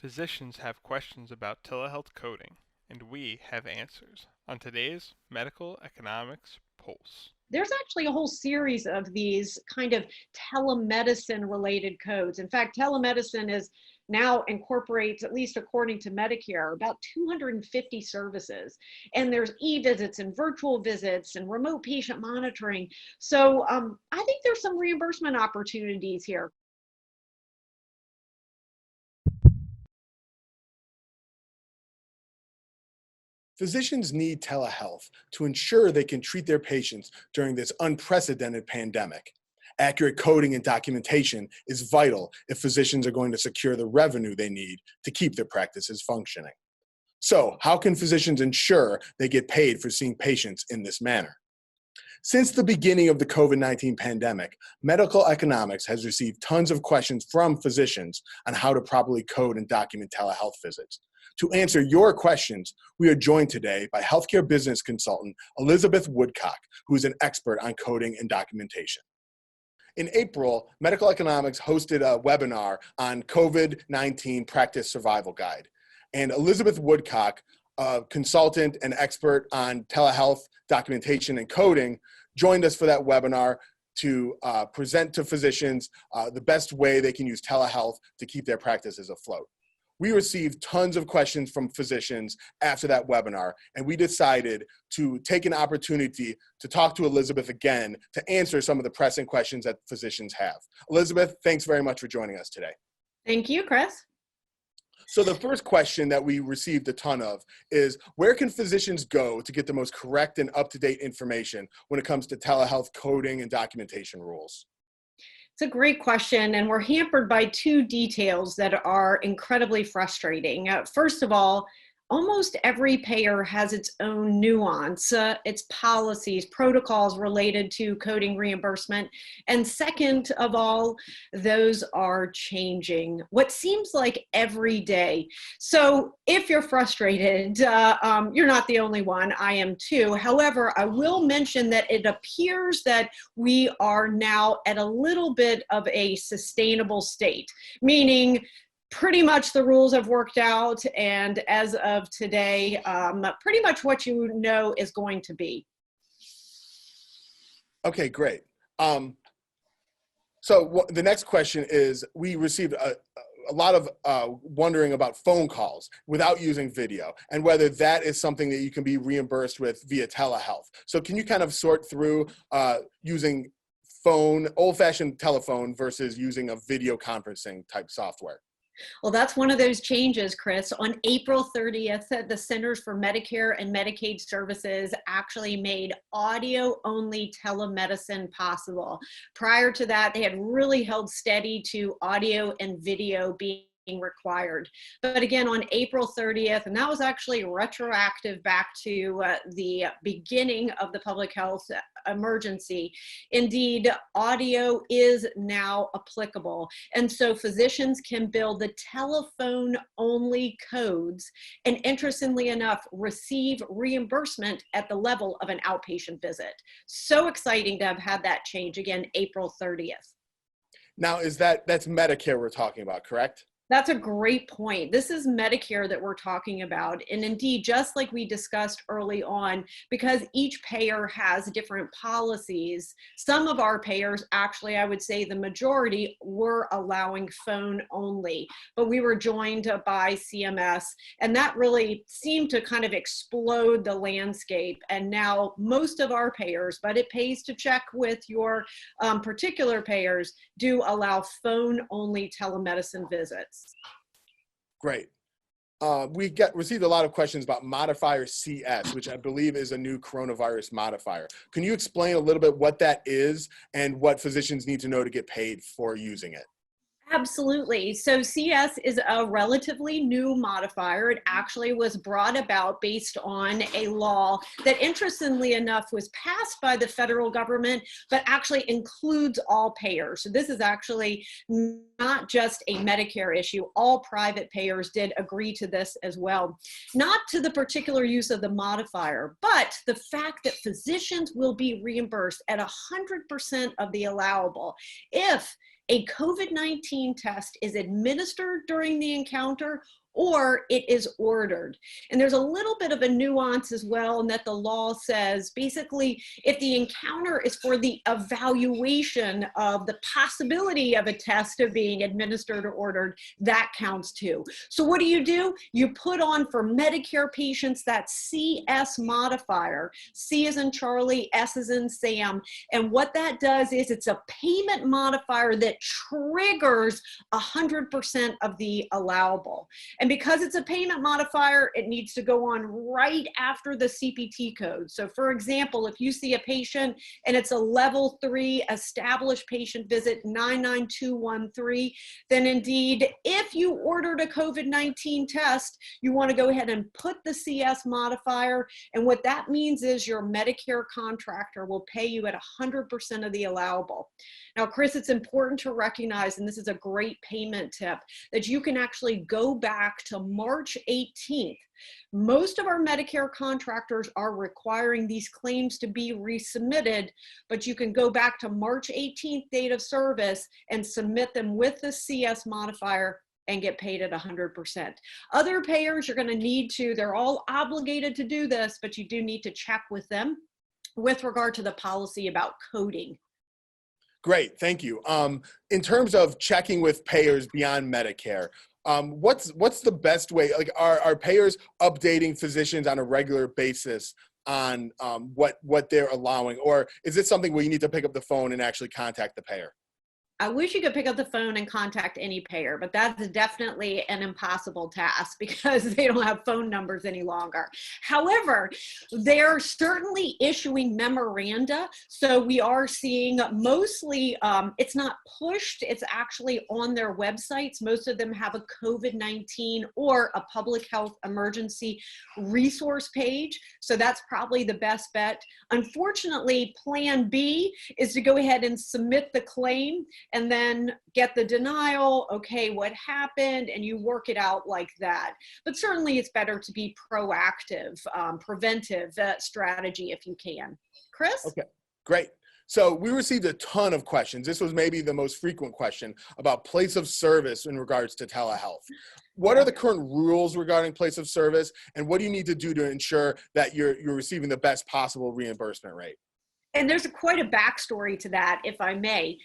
Physicians have questions about telehealth coding, and we have answers on today's Medical Economics Pulse. There's actually a whole series of these kind of telemedicine related codes. In fact, telemedicine is now incorporates, at least according to Medicare, about 250 services. And there's e-visits and virtual visits and remote patient monitoring. So I think there's some reimbursement opportunities here. Physicians need telehealth to ensure they can treat their patients during this unprecedented pandemic. Accurate coding and documentation is vital if physicians are going to secure the revenue they need to keep their practices functioning. So, how can physicians ensure they get paid for seeing patients in this manner? Since the beginning of the COVID-19 pandemic, medical economics has received tons of questions from physicians on how to properly code and document telehealth visits. To answer your questions, we are joined today by healthcare business consultant Elizabeth Woodcock, who is an expert on coding and documentation. In April, Medical Economics hosted a webinar on COVID-19 Practice Survival Guide. And Elizabeth Woodcock, a consultant and expert on telehealth documentation and coding, joined us for that webinar to present to physicians the best way they can use telehealth to keep their practices afloat. We received tons of questions from physicians after that webinar, and we decided to take an opportunity to talk to Elizabeth again to answer some of the pressing questions that physicians have. Elizabeth, thanks very much for joining us today. Thank you, Chris. So the first question that we received a ton of is, where can physicians go to get the most correct and up-to-date information when it comes to telehealth coding and documentation rules? It's a great question, and we're hampered by two details that are incredibly frustrating. First of all, almost every payer has its own nuance, its policies, protocols related to coding reimbursement. And second of all, those are changing what seems like every day. So if you're frustrated, you're not the only one. I am too. However, I will mention that it appears that we are now at a little bit of a sustainable state, meaning pretty much the rules have worked out, and as of today, pretty much what you know is going to be. Okay, great. So the next question is, we received a lot of wondering about phone calls without using video, and whether that is something that you can be reimbursed with via telehealth. So can you kind of sort through using old-fashioned telephone versus using a video conferencing type software? Well, that's one of those changes, Chris. On April 30th, the Centers for Medicare and Medicaid Services actually made audio-only telemedicine possible. Prior to that, they had really held steady to audio and video being required. But again, on April 30th, and that was actually retroactive back to the beginning of the public health emergency, indeed, audio is now applicable. And so physicians can bill the telephone only codes and, interestingly enough, receive reimbursement at the level of an outpatient visit. So exciting to have had that change, again, April 30th. Now, that's Medicare we're talking about, correct? That's a great point. This is Medicare that we're talking about. And indeed, just like we discussed early on, because each payer has different policies, some of our payers, actually, I would say the majority, were allowing phone only. But we were joined by CMS, and that really seemed to kind of explode the landscape. And now most of our payers, but it pays to check with your particular payers, do allow phone only telemedicine visits. Great. We received a lot of questions about Modifier CS, which I believe is a new coronavirus modifier. Can you explain a little bit what that is and what physicians need to know to get paid for using it? Absolutely. So CS is a relatively new modifier. It actually was brought about based on a law that, interestingly enough, was passed by the federal government, but actually includes all payers. So this is actually not just a Medicare issue. All private payers did agree to this as well. Not to the particular use of the modifier, but the fact that physicians will be reimbursed at 100% of the allowable if A COVID-19 test is administered during the encounter, or it is ordered. And there's a little bit of a nuance as well in that the law says basically if the encounter is for the evaluation of the possibility of a test of being administered or ordered, that counts too. So what do? You put on for Medicare patients that CS modifier. C as in Charlie, S as in Sam. And what that does is it's a payment modifier that triggers 100% of the allowable. And because it's a payment modifier, it needs to go on right after the CPT code. So for example, if you see a patient and it's a level 3 established patient visit 99213, then indeed, if you ordered a COVID-19 test, you want to go ahead and put the CS modifier. And what that means is your Medicare contractor will pay you at 100% of the allowable. Now, Chris, it's important to recognize, and this is a great payment tip, that you can actually go back to March 18th. Most of our Medicare contractors are requiring these claims to be resubmitted, but you can go back to March 18th date of service and submit them with the CS modifier and get paid at 100%. Other payers, you're going to need to, they're all obligated to do this, but you do need to check with them with regard to the policy about coding. Great, thank you. In terms of checking with payers beyond Medicare, what's the best way? Like, are payers updating physicians on a regular basis on what they're allowing, or is it something where you need to pick up the phone and actually contact the payer? I wish you could pick up the phone and contact any payer, but that's definitely an impossible task because they don't have phone numbers any longer. However, they're certainly issuing memoranda. So we are seeing mostly, it's not pushed, it's actually on their websites. Most of them have a COVID-19 or a public health emergency resource page. So that's probably the best bet. Unfortunately, plan B is to go ahead and submit the claim and then get the denial, okay, what happened, and you work it out like that. But certainly it's better to be proactive, preventive strategy if you can. Chris? Okay, great. So we received a ton of questions. This was maybe the most frequent question about place of service in regards to telehealth. What are the current rules regarding place of service, and what do you need to do to ensure that you're receiving the best possible reimbursement rate? And there's quite a backstory to that, if I may.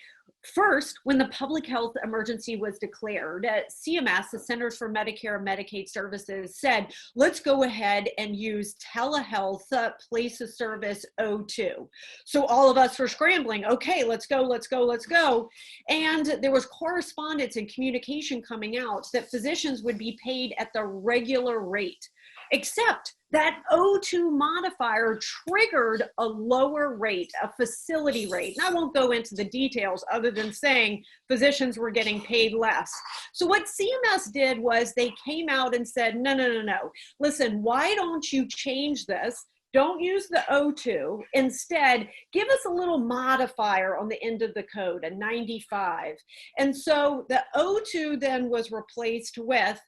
First, when the public health emergency was declared, CMS, the Centers for Medicare and Medicaid Services, said, let's go ahead and use telehealth place of service O2. So all of us were scrambling, okay, let's go, let's go, let's go. And there was correspondence and communication coming out that physicians would be paid at the regular rate, except that O2 modifier triggered a lower rate, a facility rate. And I won't go into the details other than saying physicians were getting paid less. So what CMS did was they came out and said, no, no, no, no. Listen, why don't you change this? Don't use the O2. Instead, give us a little modifier on the end of the code, a 95. And so the O2 then was replaced with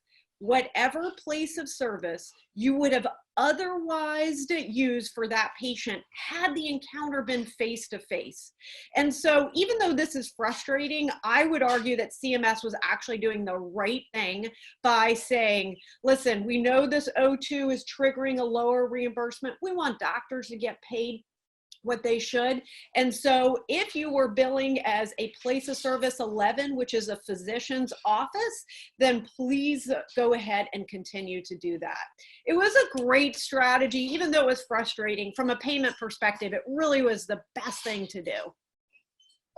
whatever place of service you would have otherwise used for that patient had the encounter been face-to-face. And so even though this is frustrating, I would argue that CMS was actually doing the right thing by saying, listen, we know this O2 is triggering a lower reimbursement. We want doctors to get paid what they should. And so if you were billing as a place of service 11, which is a physician's office, then please go ahead and continue to do that. It was a great strategy, even though it was frustrating. From a payment perspective, it really was the best thing to do.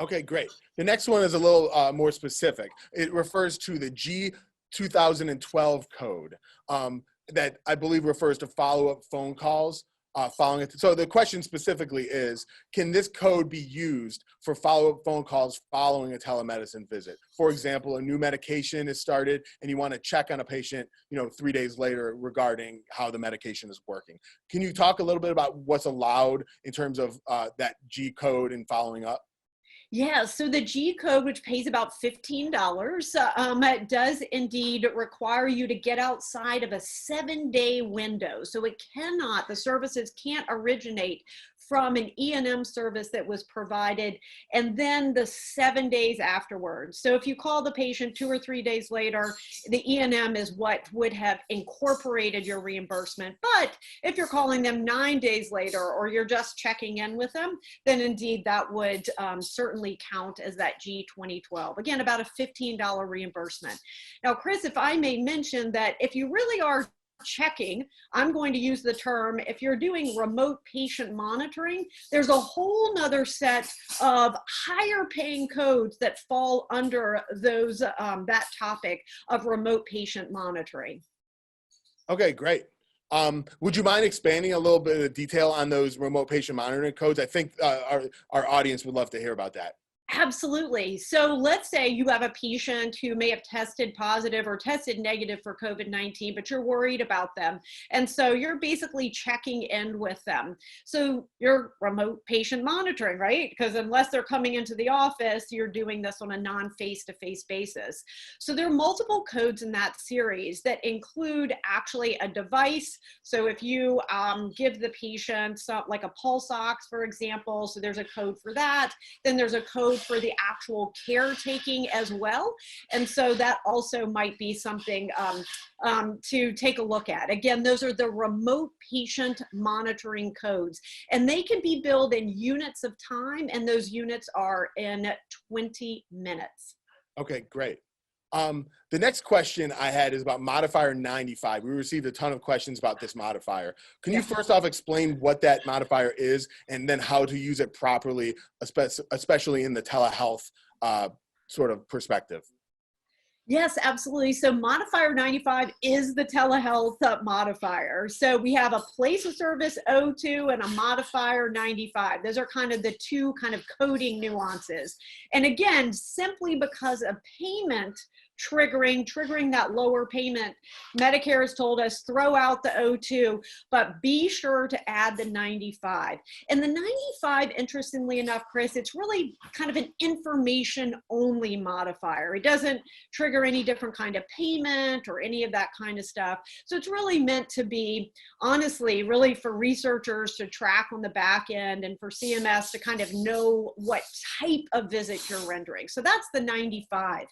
Okay, great. The next one is a little more specific. It refers to the G 2012 code that I believe refers to follow-up phone calls. Following it. So the question specifically is, can this code be used for follow-up phone calls following a telemedicine visit? For example, a new medication is started and you want to check on a patient, 3 days later regarding how the medication is working. Can you talk a little bit about what's allowed in terms of that G code and following up? Yeah, so the G code, which pays about $15, does indeed require you to get outside of a 7-day window. So it cannot, the services can't originate from an E&M service that was provided, and then the 7 days afterwards. So if you call the patient 2 or 3 days later, the E&M is what would have incorporated your reimbursement. But if you're calling them 9 days later, or you're just checking in with them, then indeed that would certainly count as that G2012. Again, about a $15 reimbursement. Now, Chris, if I may mention that if you really are checking, I'm going to use the term, if you're doing remote patient monitoring, there's a whole nother set of higher paying codes that fall under those that topic of remote patient monitoring. Okay, great. Would you mind expanding a little bit of detail on those remote patient monitoring codes? I think our audience would love to hear about that. Absolutely. So let's say you have a patient who may have tested positive or tested negative for COVID-19, but you're worried about them. And so you're basically checking in with them. So you're remote patient monitoring, right? Because unless they're coming into the office, you're doing this on a non-face-to-face basis. So there are multiple codes in that series that include actually a device. So if you give the patient like a pulse ox, for example, so there's a code for that. Then there's a code for the actual caretaking as well. And so that also might be something to take a look at. Again, those are the remote patient monitoring codes, and they can be billed in units of time, and those units are in 20 minutes. Okay, great. The next question I had is about Modifier 95. We received a ton of questions about this modifier. Can you first off explain what that modifier is, and then how to use it properly, especially in the telehealth sort of perspective? Yes, absolutely. So Modifier 95 is the telehealth modifier. So we have a place of service 02 and a Modifier 95. Those are kind of the two kind of coding nuances. And again, simply because of payment triggering that lower payment, Medicare has told us throw out the 02, but be sure to add the 95. And the 95, interestingly enough, Chris, it's really kind of an information only modifier. It doesn't trigger any different kind of payment or any of that kind of stuff. So it's really meant to be, honestly, really for researchers to track on the back end and for CMS to kind of know what type of visit you're rendering. So that's the 95.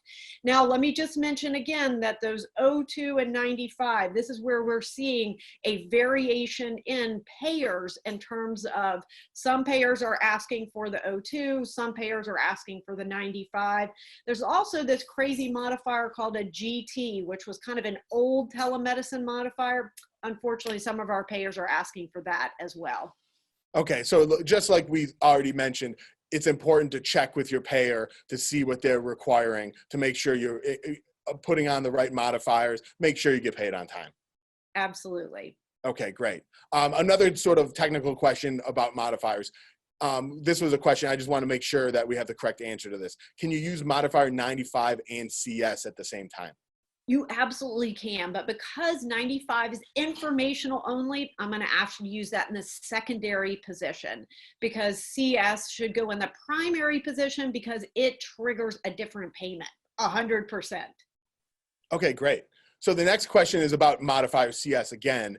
Now, let me just mention again that those 02 and 95, this is where we're seeing a variation in payers in terms of some payers are asking for the 02, some payers are asking for the 95. There's also this crazy modifier called a GT, which was kind of an old telemedicine modifier. Unfortunately, some of our payers are asking for that as well. Okay, so just like we already mentioned, it's important to check with your payer to see what they're requiring to make sure you're putting on the right modifiers, make sure you get paid on time. Absolutely. Okay, great. Another sort of technical question about modifiers. This was a question, I just want to make sure that we have the correct answer to this. Can you use Modifier 95 and CS at the same time? You absolutely can, but because 95 is informational only, I'm going to actually use that in the secondary position, because CS should go in the primary position because it triggers a different payment, 100%. Okay, great. So the next question is about Modifier CS again.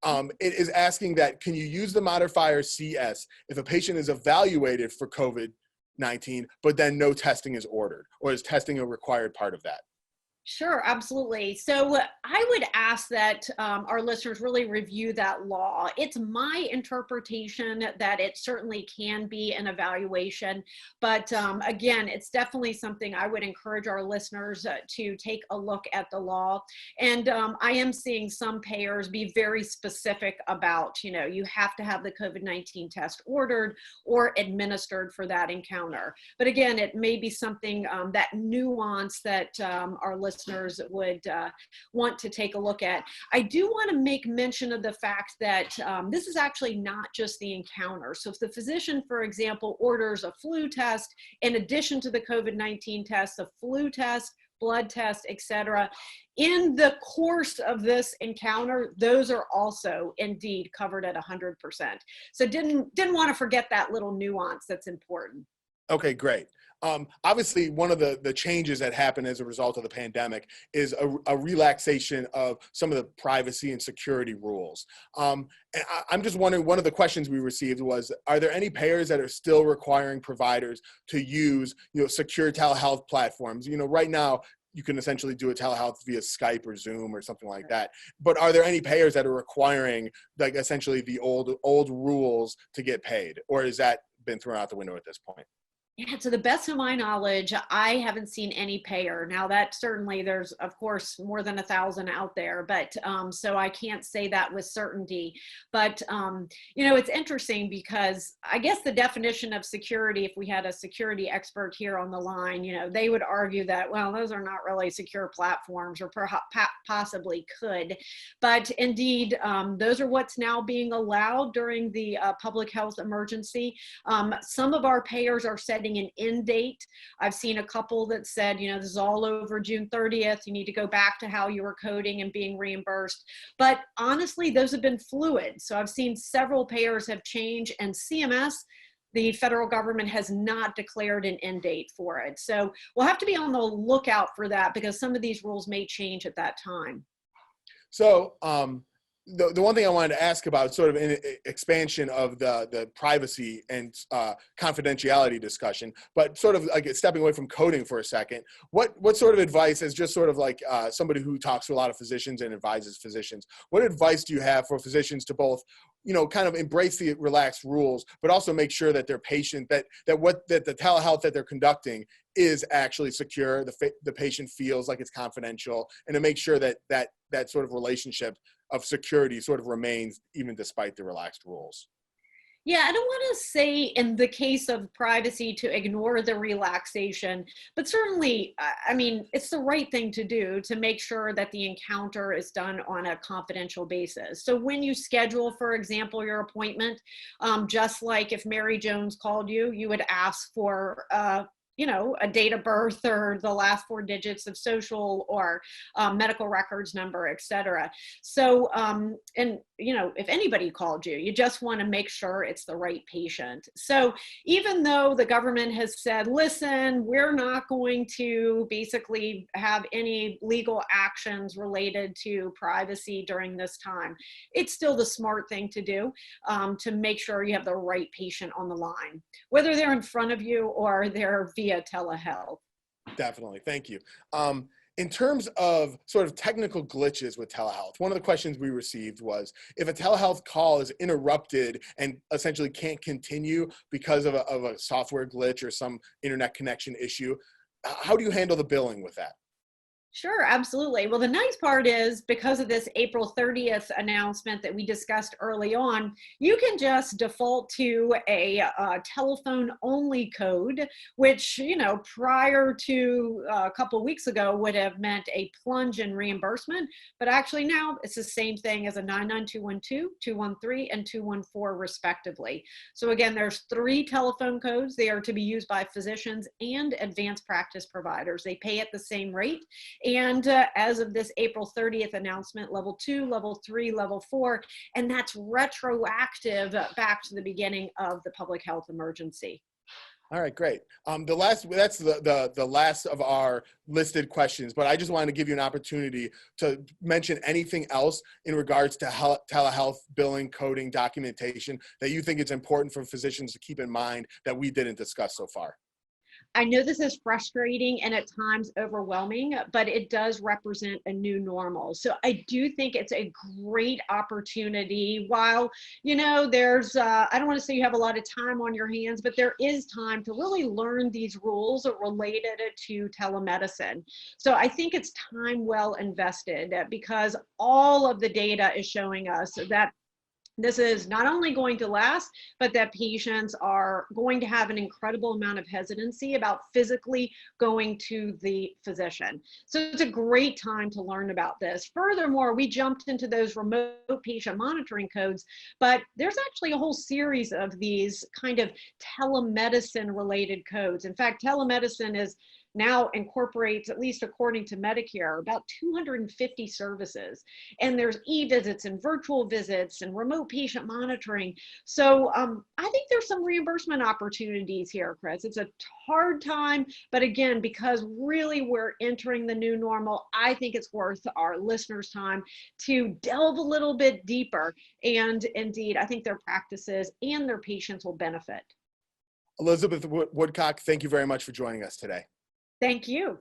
It is asking that, can you use the Modifier CS if a patient is evaluated for COVID-19, but then no testing is ordered, or is testing a required part of that? Sure, absolutely. So I would ask that our listeners really review that law. It's my interpretation that it certainly can be an evaluation, but again, it's definitely something I would encourage our listeners to take a look at the law. And I am seeing some payers be very specific about, you have to have the COVID-19 test ordered or administered for that encounter. But again, it may be something, that nuance that our listeners would want to take a look at. I do want to make mention of the fact that this is actually not just the encounter. So if the physician, for example, orders a flu test in addition to the COVID-19 test, a flu test, blood test, etc., in the course of this encounter, those are also indeed covered at 100%. So didn't want to forget that little nuance that's important. Okay, great. Obviously, one of the changes that happened as a result of the pandemic is a relaxation of some of the privacy and security rules. And I'm just wondering, one of the questions we received was, are there any payers that are still requiring providers to use, secure telehealth platforms? Right now, you can essentially do a telehealth via Skype or Zoom or something like that. But are there any payers that are requiring, like, essentially the old rules to get paid, or has that been thrown out the window at this point? Yeah, to the best of my knowledge, I haven't seen any payer. Now that certainly there's, of course, more than 1,000 out there, but so I can't say that with certainty. But, it's interesting because I guess the definition of security, if we had a security expert here on the line, they would argue that, well, those are not really secure platforms, or perhaps possibly could. But indeed, those are what's now being allowed during the public health emergency. Some of our payers are setting an end date. I've seen a couple that said, this is all over June 30th. You need to go back to how you were coding and being reimbursed. But honestly, those have been fluid. So I've seen several payers have changed, and CMS, the federal government, has not declared an end date for it. So we'll have to be on the lookout for that, because some of these rules may change at that time. So, the one thing I wanted to ask about, sort of an expansion of the privacy and confidentiality discussion, but sort of like stepping away from coding for a second, what sort of advice, as just sort of like somebody who talks to a lot of physicians and advises physicians, what advice do you have for physicians to both, kind of embrace the relaxed rules, but also make sure that their patient, that the telehealth that they're conducting is actually secure, the patient feels like it's confidential, and to make sure that that sort of relationship of security sort of remains even despite the relaxed rules? Yeah, I don't want to say in the case of privacy to ignore the relaxation, but certainly, I mean, it's the right thing to do to make sure that the encounter is done on a confidential basis. So when you schedule, for example, your appointment, just like if Mary Jones called you, you would ask for a date of birth or the last 4 digits of social, or medical records number, et cetera. So, and if anybody called you, you just want to make sure it's the right patient. So even though the government has said, listen, we're not going to basically have any legal actions related to privacy during this time, it's still the smart thing to do, to make sure you have the right patient on the line, whether they're in front of you or they're via telehealth. Definitely. Thank you. In terms of sort of technical glitches with telehealth, one of the questions we received was, if a telehealth call is interrupted and essentially can't continue because of a software glitch or some internet connection issue, how do you handle the billing with that? Sure, absolutely. Well, the nice part is, because of this April 30th announcement that we discussed early on, you can just default to a telephone only code, which, prior to a couple of weeks ago would have meant a plunge in reimbursement. But actually now it's the same thing as a 99212, 213, and 214 respectively. So again, there's 3 telephone codes. They are to be used by physicians and advanced practice providers. They pay at the same rate. And as of this April 30th announcement, level 2, level 3, level 4, and that's retroactive back to the beginning of the public health emergency. All right, great. That's the last of our listed questions, but I just wanted to give you an opportunity to mention anything else in regards to telehealth, billing, coding, documentation that you think it's important for physicians to keep in mind that we didn't discuss so far. I know this is frustrating and at times overwhelming, but it does represent a new normal. So I do think it's a great opportunity. While, there's, I don't want to say you have a lot of time on your hands, but there is time to really learn these rules related to telemedicine. So I think it's time well invested, because all of the data is showing us that this is not only going to last, but that patients are going to have an incredible amount of hesitancy about physically going to the physician. So it's a great time to learn about this. Furthermore, we jumped into those remote patient monitoring codes, but there's actually a whole series of these kind of telemedicine related codes. In fact, telemedicine is now incorporates, at least according to Medicare, about 250 services. And there's e-visits and virtual visits and remote patient monitoring. So I think there's some reimbursement opportunities here, Chris. It's a hard time, but again, because really we're entering the new normal, I think it's worth our listeners' time to delve a little bit deeper. And indeed, I think their practices and their patients will benefit. Elizabeth Woodcock, thank you very much for joining us today. Thank you.